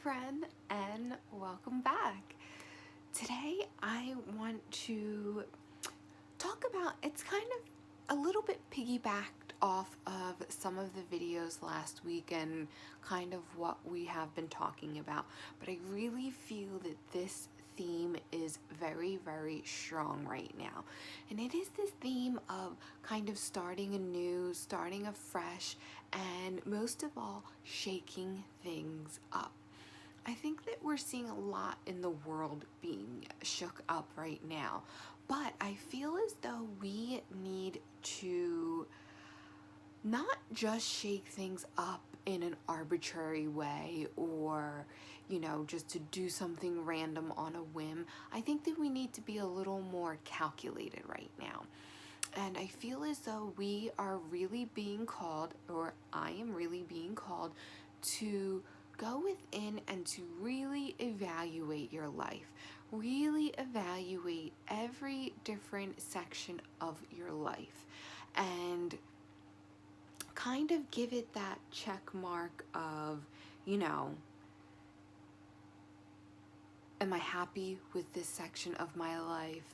friend, and welcome back. Today I want to talk about, it's kind of a little bit piggybacked off of some of the videos last week and kind of what we have been talking about, but I really feel that this theme is very, very strong right now. And it is this theme of kind of starting anew, starting afresh, and most of all, shaking things up. I think that we're seeing a lot in the world being shook up right now, but I feel as though we need to not just shake things up in an arbitrary way or, just to do something random on a whim. I think that we need to be a little more calculated right now. And I feel as though we are really being called, or I am really being called, to go within and to really evaluate your life. Really evaluate every different section of your life. And kind of give it that check mark of, am I happy with this section of my life?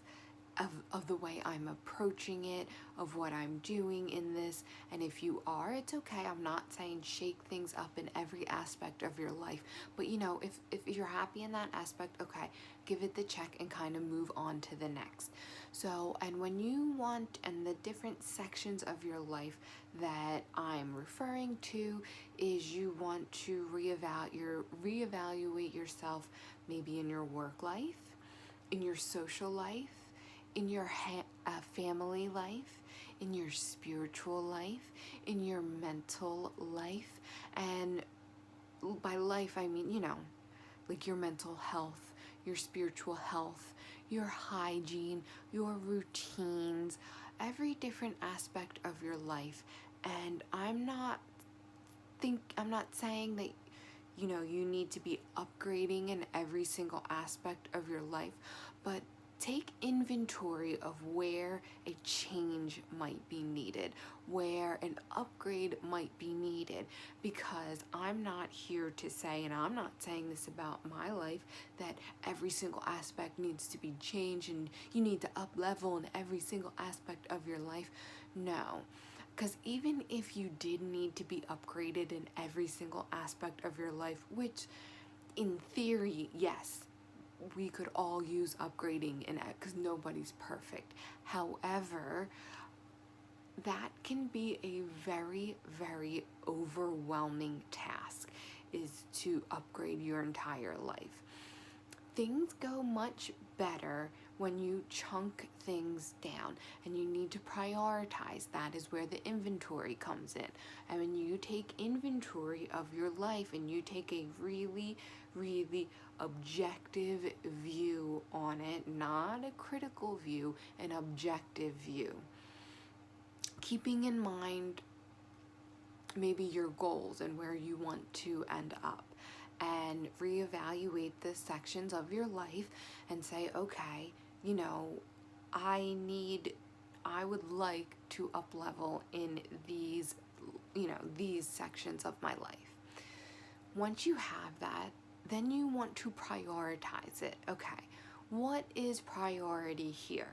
Of the way I'm approaching it, of what I'm doing in this. And if you are, it's okay. I'm not saying shake things up in every aspect of your life, but if you're happy in that aspect, okay, give it the check and kind of move on to the next. So, and when you want, and the different sections of your life that I'm referring to is you want to reevaluate yourself, maybe in your work life, in your social life, in your family life, in your spiritual life, in your mental life. And by life, I mean, like your mental health, your spiritual health, your hygiene, your routines, every different aspect of your life. And I'm not saying that you need to be upgrading in every single aspect of your life, but take inventory of where a change might be needed, where an upgrade might be needed, because I'm not here to say, and I'm not saying this about my life, that every single aspect needs to be changed and you need to up level in every single aspect of your life. No. Because even if you did need to be upgraded in every single aspect of your life, which in theory, yes, we could all use upgrading in it because nobody's perfect. However, that can be a very, very overwhelming task, is to upgrade your entire life. Things go much better when you chunk things down, and you need to prioritize. That is where the inventory comes in. And when you take inventory of your life and you take a really, really objective view on it, not a critical view, an objective view, keeping in mind maybe your goals and where you want to end up, and reevaluate the sections of your life and say, okay, I would like to up level in these sections of my life. Once you have that, then you want to prioritize it. Okay, what is priority here?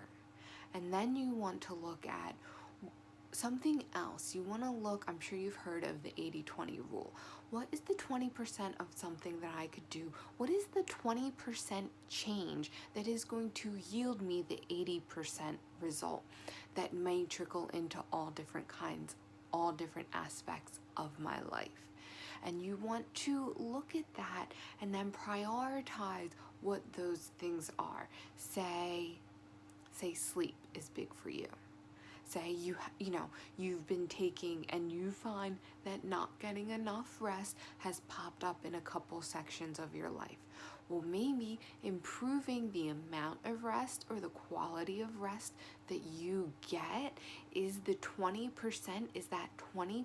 And then you want to look at something else. You want to look, I'm sure you've heard of the 80-20 rule. What is the 20% of something that I could do? What is the 20% change that is going to yield me the 80% result that may trickle into all different aspects of my life? And you want to look at that and then prioritize what those things are. Say sleep is big for you. Say you've been taking, and you find that not getting enough rest has popped up in a couple sections of your life. Well, maybe improving the amount of rest or the quality of rest that you get is the 20%, is that 20%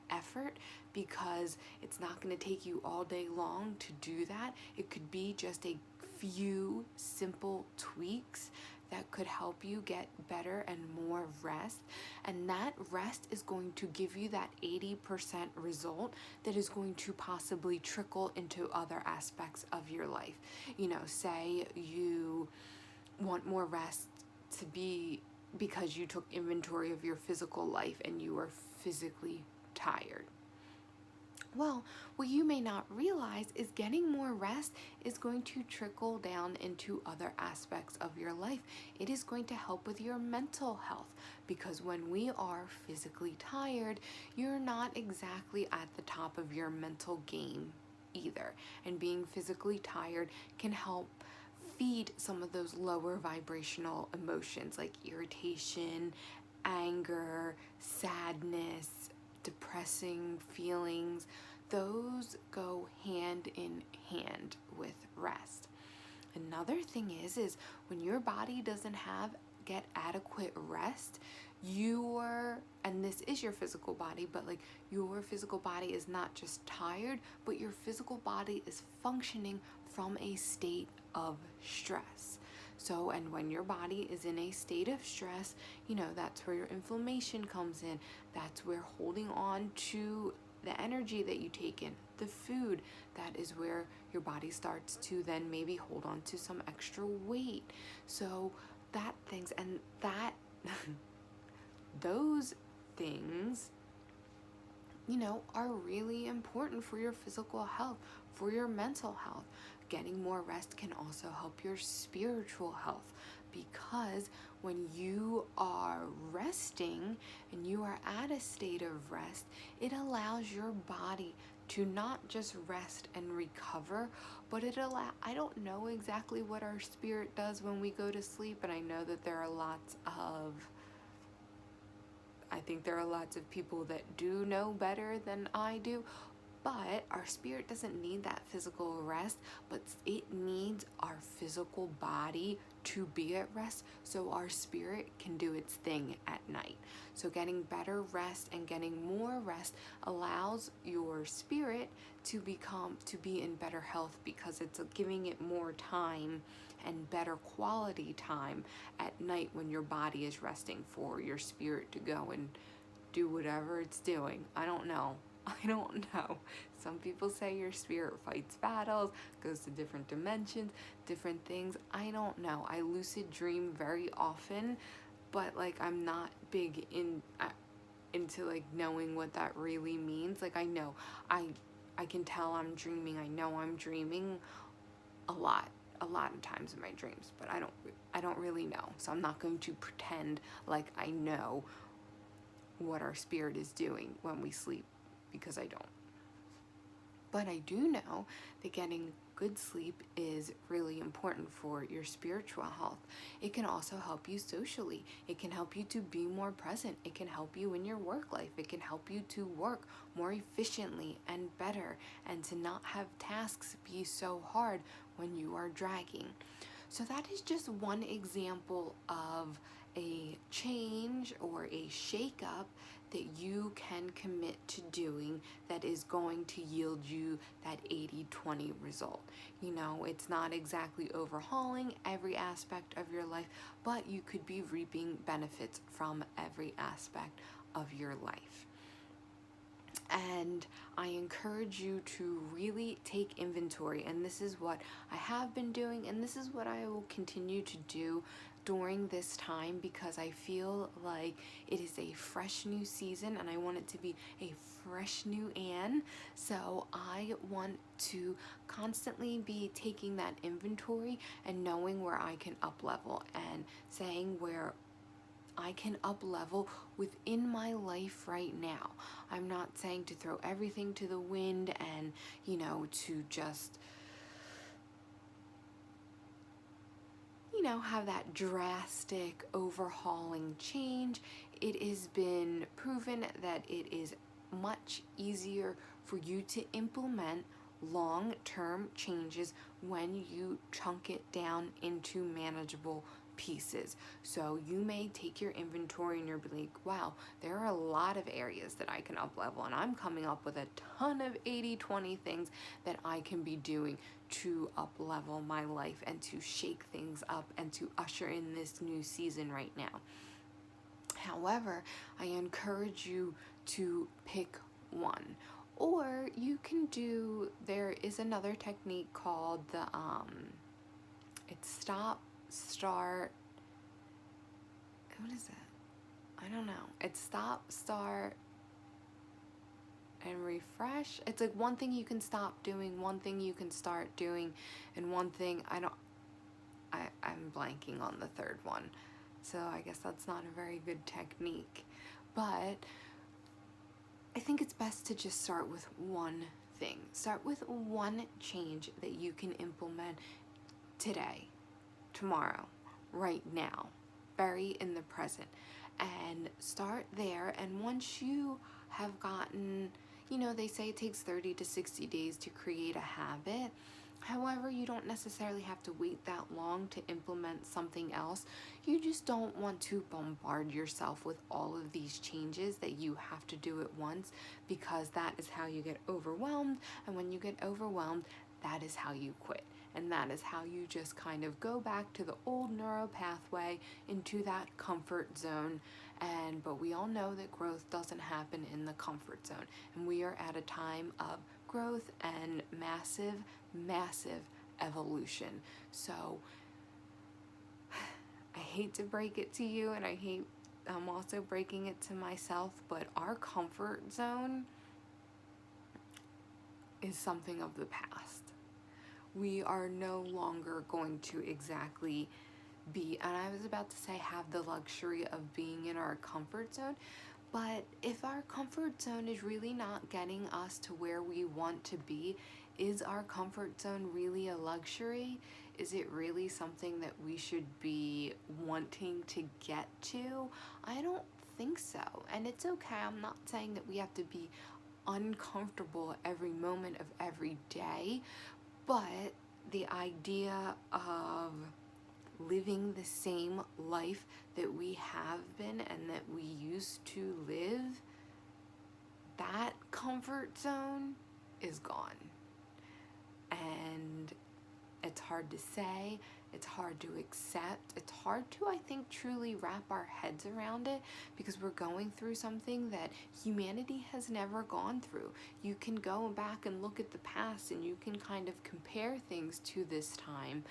effort, because it's not going to take you all day long to do that. It could be just a few simple tweaks that could help you get better and more rest. And that rest is going to give you that 80% result that is going to possibly trickle into other aspects of your life. Say you want more rest to be because you took inventory of your physical life and you are physically tired. Well, what you may not realize is getting more rest is going to trickle down into other aspects of your life. It is going to help with your mental health, because when we are physically tired, you're not exactly at the top of your mental game either. And being physically tired can help feed some of those lower vibrational emotions like irritation, anger, sadness, depressing feelings. Those go hand in hand with rest. Another thing is when your body doesn't get adequate rest, and this is your physical body, but like your physical body is not just tired, but your physical body is functioning from a state of stress. So, and when your body is in a state of stress, that's where your inflammation comes in. That's where holding on to the energy that you take in, the food, that is where your body starts to then maybe hold on to some extra weight. So those things, are really important for your physical health, for your mental health. Getting more rest can also help your spiritual health, because when you are resting and you are at a state of rest, it allows your body to not just rest and recover, but I don't know exactly what our spirit does when we go to sleep, and I know that I think there are lots of people that do know better than I do, but our spirit doesn't need that physical rest, but it needs our physical body to be at rest so our spirit can do its thing at night. So getting better rest and getting more rest allows your spirit to be in better health, because it's giving it more time and better quality time at night when your body is resting, for your spirit to go and do whatever it's doing. I don't know. Some people say your spirit fights battles, goes to different dimensions, different things. I don't know. I lucid dream very often, but like I'm not big into like knowing what that really means. Like I know I can tell I'm dreaming. I know I'm dreaming a lot of times in my dreams, but I don't really know. So I'm not going to pretend like I know what our spirit is doing when we sleep, because I don't. But I do know that getting good sleep is really important for your spiritual health. It can also help you socially. It can help you to be more present. It can help you in your work life. It can help you to work more efficiently and better, and to not have tasks be so hard when you are dragging. So that is just one example of a change or a shake-up that you can commit to doing that is going to yield you that 80-20 result. It's not exactly overhauling every aspect of your life, but you could be reaping benefits from every aspect of your life. And I encourage you to really take inventory, and this is what I have been doing, and this is what I will continue to do during this time, because I feel like it is a fresh new season and I want it to be a fresh new Anne. So I want to constantly be taking that inventory and knowing where I can up level, and saying where I can up level within my life right now. I'm not saying to throw everything to the wind and, to just, have that drastic overhauling change. It has been proven that it is much easier for you to implement long-term changes when you chunk it down into manageable pieces. So you may take your inventory and you're like, wow, there are a lot of areas that I can up level, and I'm coming up with a ton of 80-20 things that I can be doing to up level my life and to shake things up and to usher in this new season right now. However, I encourage you to pick one. Or you can do, there is another technique called the it's stop, start, what is it? I don't know. It's stop, start, and refresh. It's like one thing you can stop doing, one thing you can start doing, and one thing I'm blanking on the third one. So I guess that's not a very good technique. But I think it's best to just start with one thing. Start with one change that you can implement today, tomorrow, right now, very in the present. And start there. And once you have gotten, they say it takes 30 to 60 days to create a habit. However, you don't necessarily have to wait that long to implement something else. You just don't want to bombard yourself with all of these changes that you have to do at once, because that is how you get overwhelmed. And when you get overwhelmed, that is how you quit. And that is how you just kind of go back to the old neural pathway into that comfort zone. But we all know that growth doesn't happen in the comfort zone. And we are at a time of growth and massive evolution. So I hate to break it to you, and I'm also breaking it to myself, but our comfort zone is something of the past. We are no longer going to exactly be, and I was about to say have the luxury of being in our comfort zone, but if our comfort zone is really not getting us to where we want to be, is our comfort zone really a luxury? Is it really something that we should be wanting to get to? I don't think so. And it's okay. I'm not saying that we have to be uncomfortable every moment of every day, but the idea of living the same life that we have been and that we used to live, that comfort zone is gone. And it's hard to say, it's hard to accept, it's hard to, I think, truly wrap our heads around it, because we're going through something that humanity has never gone through. You can go back and look at the past and you can kind of compare things to this time.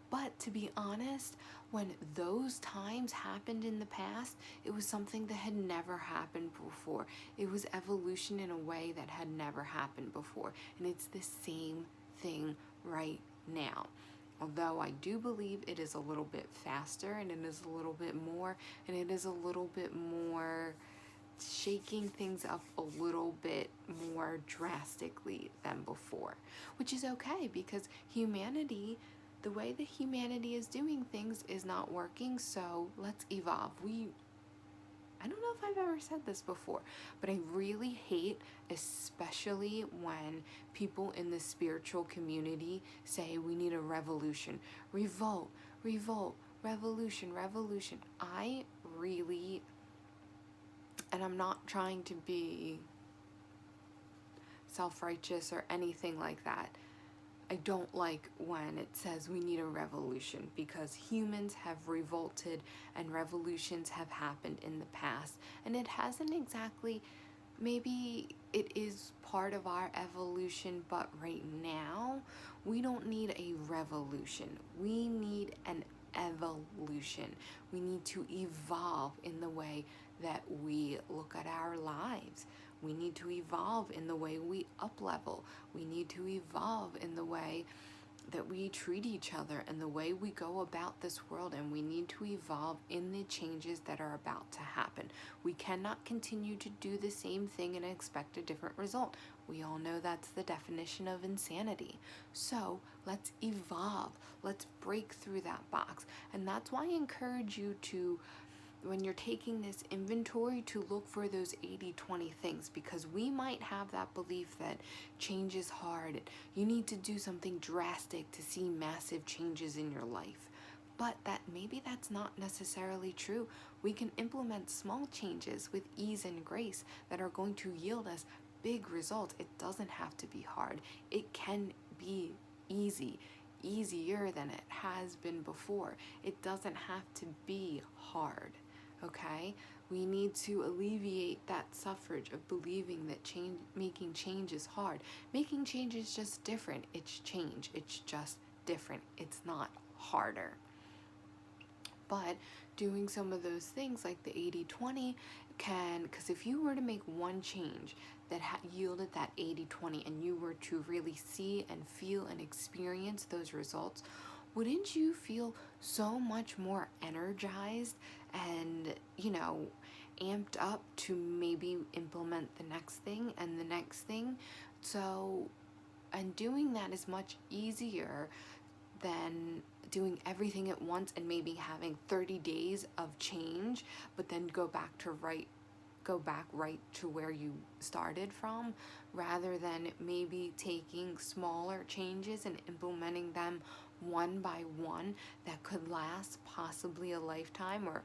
But to be honest, when those times happened in the past, it was something that had never happened before. It was evolution in a way that had never happened before. And it's the same thing right now. Although I do believe it is a little bit faster, and it is a little bit more, and it is a little bit more shaking things up a little bit more drastically than before, which is okay, because humanity, the way that humanity is doing things is not working, so let's evolve. I don't know if I've ever said this before, but I really hate, especially when people in the spiritual community say we need a revolution. Revolt, revolution. I really, and I'm not trying to be self-righteous or anything like that, I don't like when it says we need a revolution, because humans have revolted and revolutions have happened in the past, and it hasn't exactly, maybe it is part of our evolution, but right now we don't need a revolution. We need an evolution. We need to evolve in the way that we look at our lives. We need to evolve in the way we up-level. We need to evolve in the way that we treat each other and the way we go about this world, and we need to evolve in the changes that are about to happen. We cannot continue to do the same thing and expect a different result. We all know that's the definition of insanity. So let's evolve. Let's break through that box. And that's why I encourage you to, when you're taking this inventory, to look for those 80-20 things, because we might have that belief that change is hard. You need to do something drastic to see massive changes in your life. but that maybe that's not necessarily true. We can implement small changes with ease and grace that are going to yield us big results. It doesn't have to be hard. It can be easy, easier than it has been before. It doesn't have to be hard, okay? We need to alleviate that suffrage of believing that making change is hard. Making change is just different. It's change. It's just different. It's not harder. But doing some of those things like the 80-20 can, because if you were to make one change that yielded that 80-20 and you were to really see and feel and experience those results, wouldn't you feel so much more energized and, amped up to maybe implement the next thing and the next thing? So, and doing that is much easier than doing everything at once and maybe having 30 days of change, but then go back right to where you started from, rather than maybe taking smaller changes and implementing them one by one that could last possibly a lifetime, or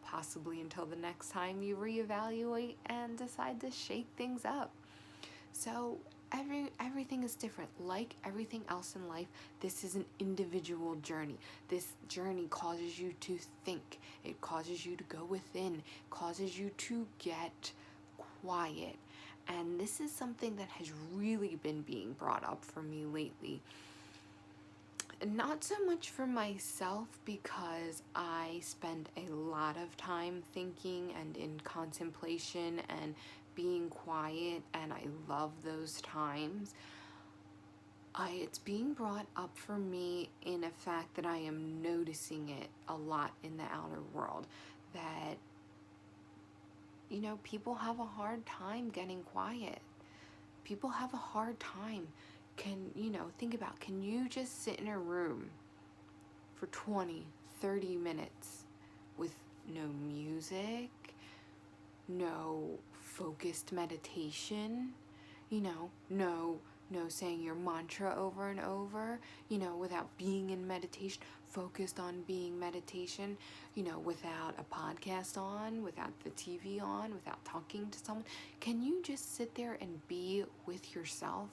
possibly until the next time you reevaluate and decide to shake things up. So everything is different. Like everything else in life, this is an individual journey. This journey causes you to think. It causes you to go within, causes you to get quiet. And this is something that has really been being brought up for me lately. Not so much for myself, because I spend a lot of time thinking and in contemplation and being quiet, and I love those times. It's being brought up for me in a fact that I am noticing it a lot in the outer world, that people have a hard time getting quiet. People have a hard time. Think about, can you just sit in a room for 20, 30 minutes with no music, no focused meditation, no saying your mantra over and over, without being in meditation, focused on being meditation, without a podcast on, without the TV on, without talking to someone? Can you just sit there and be with yourself?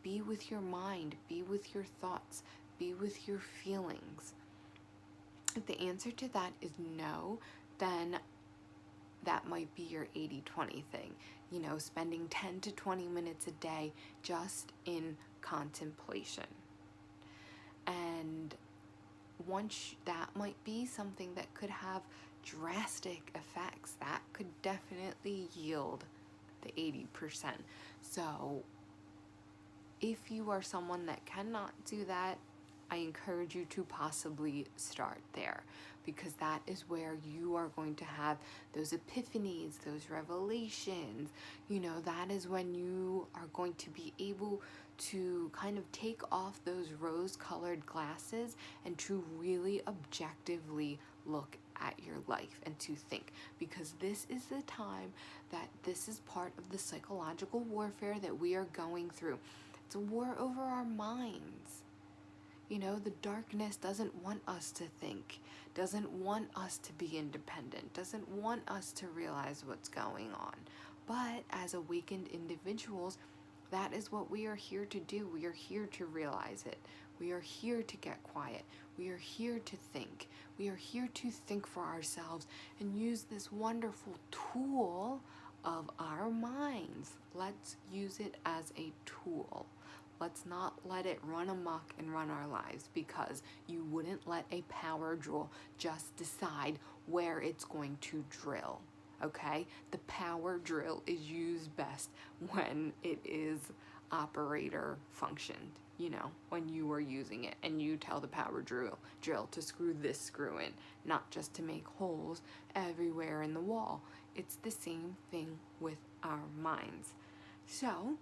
Be with your mind, be with your thoughts, be with your feelings? If the answer to that is no, then that might be your 80-20 thing. Spending 10 to 20 minutes a day just in contemplation. And once that might be something that could have drastic effects, that could definitely yield the 80%. So if you are someone that cannot do that, I encourage you to possibly start there, because that is where you are going to have those epiphanies, those revelations. That is when you are going to be able to kind of take off those rose-colored glasses and to really objectively look at your life and to think, because this is the time that this is part of the psychological warfare that we are going through. It's a war over our minds. The darkness doesn't want us to think, doesn't want us to be independent, doesn't want us to realize what's going on. But as awakened individuals, that is what we are here to do. We are here to realize it. We are here to get quiet. We are here to think. We are here to think for ourselves and use this wonderful tool of our minds. Let's use it as a tool. Let's not let it run amok and run our lives, because you wouldn't let a power drill just decide where it's going to drill, okay? The power drill is used best when it is operator functioned, when you are using it and you tell the power drill to screw this screw in, not just to make holes everywhere in the wall. It's the same thing with our minds. So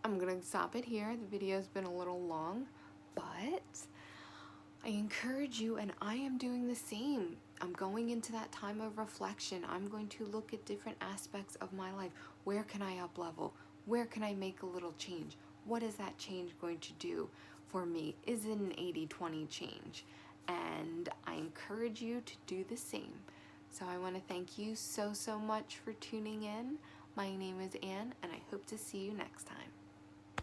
I'm gonna stop it here. The video's been a little long, but I encourage you, and I am doing the same. I'm going into that time of reflection. I'm going to look at different aspects of my life. Where can I up level? Where can I make a little change? What is that change going to do for me is an 80-20 change, and I encourage you to do the same. So I want to thank you so much for tuning in. My name is Anne, and I hope to see you next time.